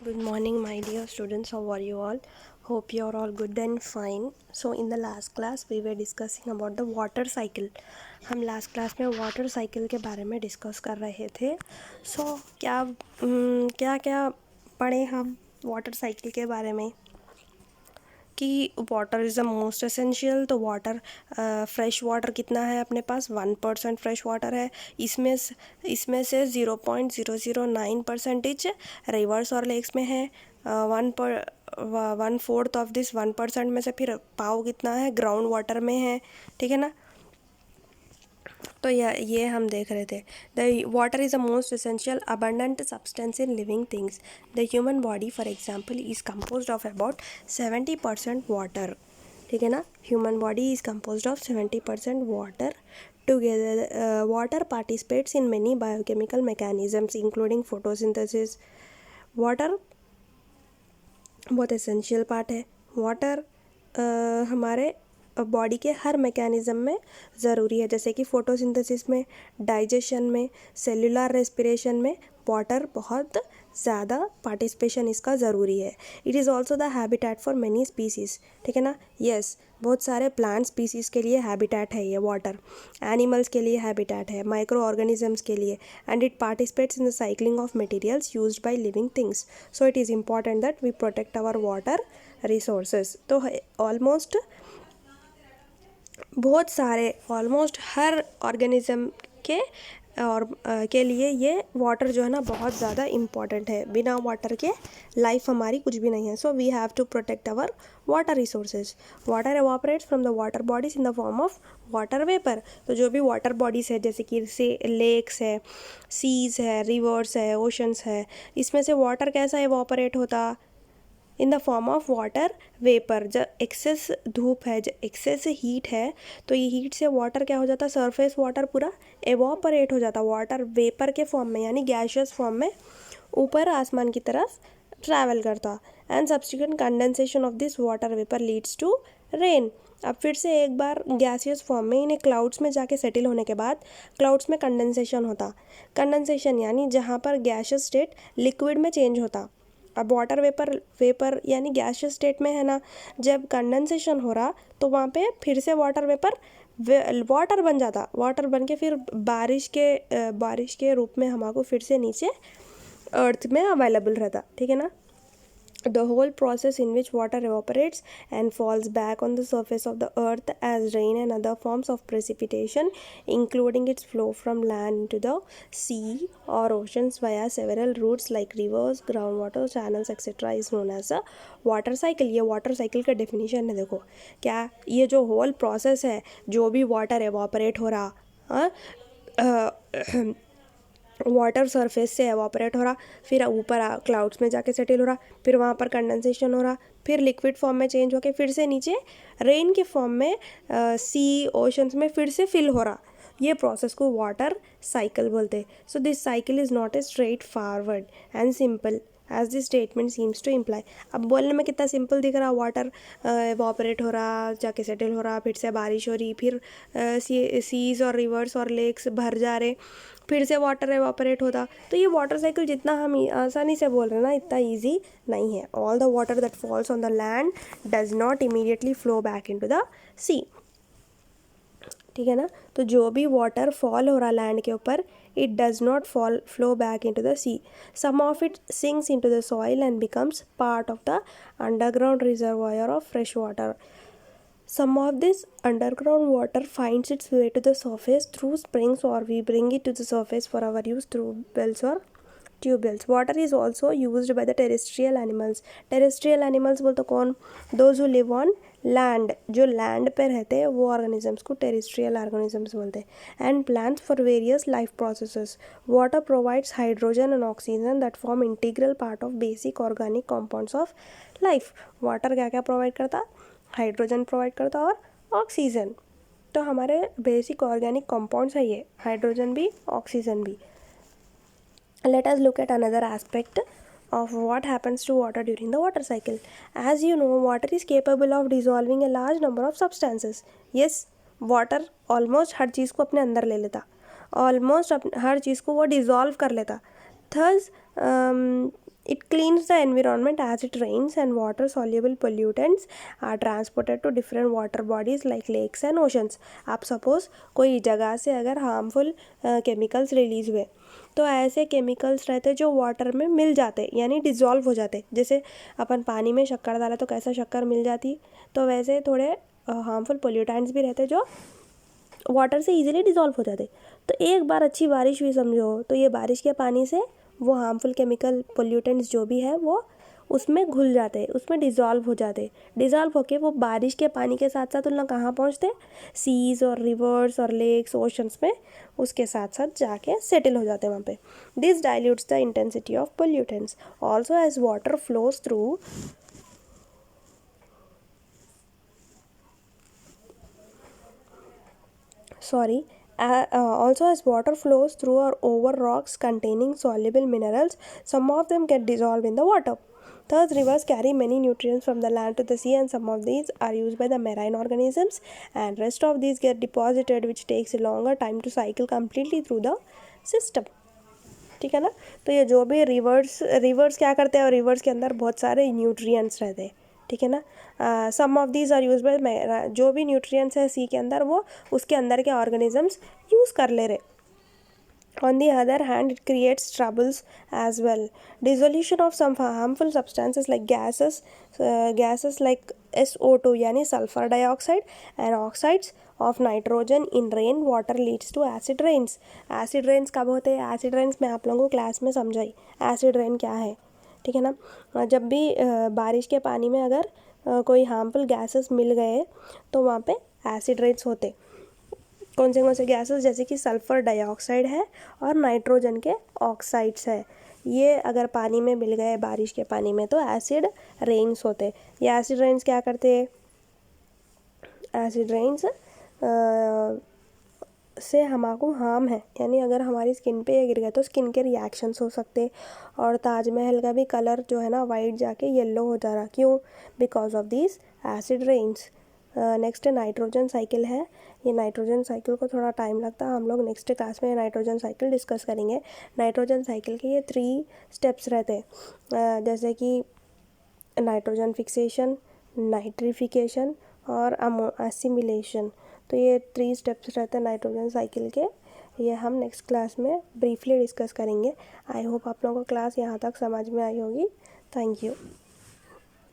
Good morning, my dear students. How are you all? Hope you are all good and fine. So, in the last class, we were discussing about the water cycle. हम last class में water cycle के बारे में discuss कर रहे थे. सो क्या क्या पढ़े हम वाटर साइकिल के बारे में कि water is the most essential. तो वाटर फ्रेश वाटर कितना है अपने पास? 1% फ्रेश वाटर है. इसमें से 0.009% रिवर्स और लेक्स में है. 1/4 ऑफ दिस 1% में से फिर पाव कितना है? ग्राउंड वाटर में है. ठीक है ना. तो ये हम देख रहे थे. The water is the most essential abundant substance in living things. The human body for example is compose of about 70% water. ठीक है ना. Human body is compose of 70% water. Together water participates in many biochemical mechanisms including photosynthesis. Water बहुत essential part है. Water हमारे body के हर mechanism में ज़रूरी है, जैसे कि फ़ोटोसिंथेसिस में, डाइजेशन में, सेल्युलर रेस्पिरेशन में वाटर बहुत ज़्यादा पार्टिसिपेशन इसका ज़रूरी है. It is also the habitat for many species. ठीक है ना. यस, बहुत सारे प्लांट स्पीसीज़ के लिए हैबिटेट है ये वाटर. एनिमल्स के लिए हैबिटेट है, माइक्रो ऑर्गेनिजम्स के लिए. And it participates in the cycling of materials used by living things. So it is important that we protect our water resources. तो ऑलमोस्ट बहुत सारे ऑलमोस्ट हर ऑर्गेनिज़म के और के लिए ये वाटर जो है ना बहुत ज़्यादा इम्पॉर्टेंट है. बिना वाटर के लाइफ हमारी कुछ भी नहीं है. So we have to protect our water resources. Water evaporates from the water bodies in the form of water vapour. तो जो भी वाटर बॉडीज़ है, जैसे कि लेक्स है, सीज़ है, रिवर्स है, ओशंस है, इसमें से वाटर कैसा एवापरेट होता? इन the form of water vapour. जब एक्सेस धूप है, जब एक्सेस हीट है, तो ये हीट से वाटर क्या हो जाता है? सरफेस वाटर पूरा एवॉपरेट हो जाता वाटर वेपर के फॉर्म में, यानी गैशियस फॉर्म में ऊपर आसमान की तरफ ट्रैवल करता. And subsequent condensation of this water vapour leads to rain. अब फिर से एक बार गैसियस फॉर्म में इन्हें क्लाउड्स में जाके सेटल होने के बाद क्लाउड्स में कंडेंसेशन होता. कंडेंसेशन यानी जहाँ पर गैशियस स्टेट लिक्विड में चेंज होता. अब वाटर वेपर यानी गैसियस स्टेट में है ना, जब कंडेंसेशन हो रहा तो वहाँ पे फिर से वाटर वेपर वाटर बन जाता. वाटर बन के फिर बारिश के रूप में हमारे फिर से नीचे अर्थ में अवेलेबल रहता. ठीक है ना. The whole process in which water evaporates and falls back on the surface of the earth as rain and other forms of precipitation, including its flow from land into the sea or oceans via several routes like rivers, groundwater channels, etc. is known as a water cycle. ये water cycle का definition है. देखो क्या ये जो whole process है, जो भी water evaporate हो रहा, वाटर सरफेस से एवापरेट हो रहा, फिर ऊपर क्लाउड्स में जाके सेटल हो रहा, फिर वहाँ पर कंडेंसेशन हो रहा, फिर लिक्विड फॉर्म में चेंज होके फिर से नीचे रेन के फॉर्म में सी ओशंस में फिर से फिल हो रहा. ये प्रोसेस को वाटर साइकिल बोलते. So this cycle is not a straightforward and simple as this statement seems to imply. अब बोलने में कितना सिंपल दिख रहा, वाटर एवापरेट हो रहा, जाके सेटल हो रहा, फिर से बारिश हो रही, फिर सीज़ और रिवर्स और लेक्स भर जा रहे, फिर से वाटर एवापरेट होता. तो ये वाटर साइकिल जितना हम आसानी से बोल रहे हैं ना, इतना ईजी नहीं है. All the water that falls on the land does not immediately flow back into the sea. ठीक है ना. तो जो भी वाटर फॉल हो रहा लैंड के ऊपर, it does not flow back into the sea. Some of it sinks into the soil and becomes part of the underground reservoir of fresh water. Some of this underground water finds its way to the surface through springs, or we bring it to the surface for our use through wells or tubewells. Water is also used by the terrestrial animals. Terrestrial animals बोलते कौन? Those who live on land. जो land पे रहते हैं वो organisms को terrestrial organisms बोलते हैं. And plants for various life processes. Water provides hydrogen and oxygen that form integral part of basic organic compounds of life. Water क्या क्या provide करता? हाइड्रोजन प्रोवाइड करता और ऑक्सीजन. तो हमारे बेसिक ऑर्गेनिक कंपाउंड्स है ये, हाइड्रोजन भी, ऑक्सीजन भी. Let us look at another aspect of what happens to water during the water cycle. As you know, water is capable of dissolving a large number of substances. Yes, water almost हर चीज़ को अपने अंदर ले लेता, almost हर चीज़ को वो dissolve कर लेता. Thus It cleans the environment as it rains, and water soluble pollutants are transported to different water bodies like lakes and oceans. आप सपोज कोई जगह से अगर हार्मफुल केमिकल्स रिलीज हुए तो ऐसे केमिकल्स रहते जो वाटर में मिल जाते यानी डिज़ोल्व हो जाते। जैसे अपन पानी में शक्कर डाला तो कैसा शक्कर मिल जाती, तो वैसे थोड़े हार्मफुल पोल्यूटेंट्स भी रहते जो वाटर से इजीली डिज़ोल्व हो जाते। तो एक बार अच्छी बारिश हुई समझो, तो ये बारिश के पानी से वो हार्मफुल केमिकल पोल्यूटेंट्स जो भी है वो उसमें घुल जाते, उसमें डिज़ोल्व हो जाते। डिज़ोल्व होके वो बारिश के पानी के साथ साथ उन कहाँ पहुँचते, सीज और रिवर्स और लेक्स ओशंस में उसके साथ साथ जाके सेटल हो जाते वहाँ पे। This dilutes the intensity of pollutants also as water flows through also as water flows through or over rocks containing soluble minerals, some of them get dissolved in the water. Thus, rivers carry many nutrients from the land to the sea, and some of these are used by the marine organisms, and rest of these get deposited, which takes a longer time to cycle completely through the system. ठीक है ना। तो ये जो भी reverse क्या करते हैं, और रिवर्स के अंदर बहुत सारे न्यूट्रिएंट्स रहते हैं, ठीक है ना। Some of these are use by, जो भी न्यूट्रिएंट्स है सी के अंदर वो उसके अंदर के ऑर्गेनिजम्स यूज़ कर ले रहे। On the other hand, it creates troubles as well. Dissolution of some harmful substances like gases like SO2 यानी sulfur dioxide and oxides of nitrogen in rain water leads to acid rains. Acid rains कब होते हैं? Acid rains मैं आप लोगों को class में समझाई acid rain क्या है, ठीक है ना। जब भी बारिश के पानी में अगर कोई हार्मफुल गैसेस मिल गए तो वहाँ पे एसिड रेन्स होते। कौन से गैसेस, जैसे कि सल्फ़र डाइऑक्साइड है और नाइट्रोजन के ऑक्साइड्स है, ये अगर पानी में मिल गए बारिश के पानी में तो एसिड रेन्स होते। ये एसिड रेन्स क्या करते हैं, एसिड रेन्स से हमारे हार्म है, यानी अगर हमारी स्किन पे ये गिर गए तो स्किन के रिएक्शंस हो सकते। और ताजमहल का भी कलर जो है ना वाइट जाके येलो हो जा रहा, क्यों? Because of this acid rains. Next nitrogen cycle है। ये नाइट्रोजन साइकिल को थोड़ा टाइम लगता है, हम लोग नेक्स्ट क्लास में नाइट्रोजन साइकिल डिस्कस करेंगे। नाइट्रोजन साइकिल के ये 3 स्टेप्स रहते हैं, जैसे कि नाइट्रोजन फिक्सेशन, नाइट्रिफिकेशन और असिमिलेशन। तो ये 3 स्टेप्स रहते हैं नाइट्रोजन साइकिल के, ये हम नेक्स्ट क्लास में ब्रीफली डिस्कस करेंगे। आई होप आप लोगों को क्लास यहाँ तक समझ में आई होगी। Thank you.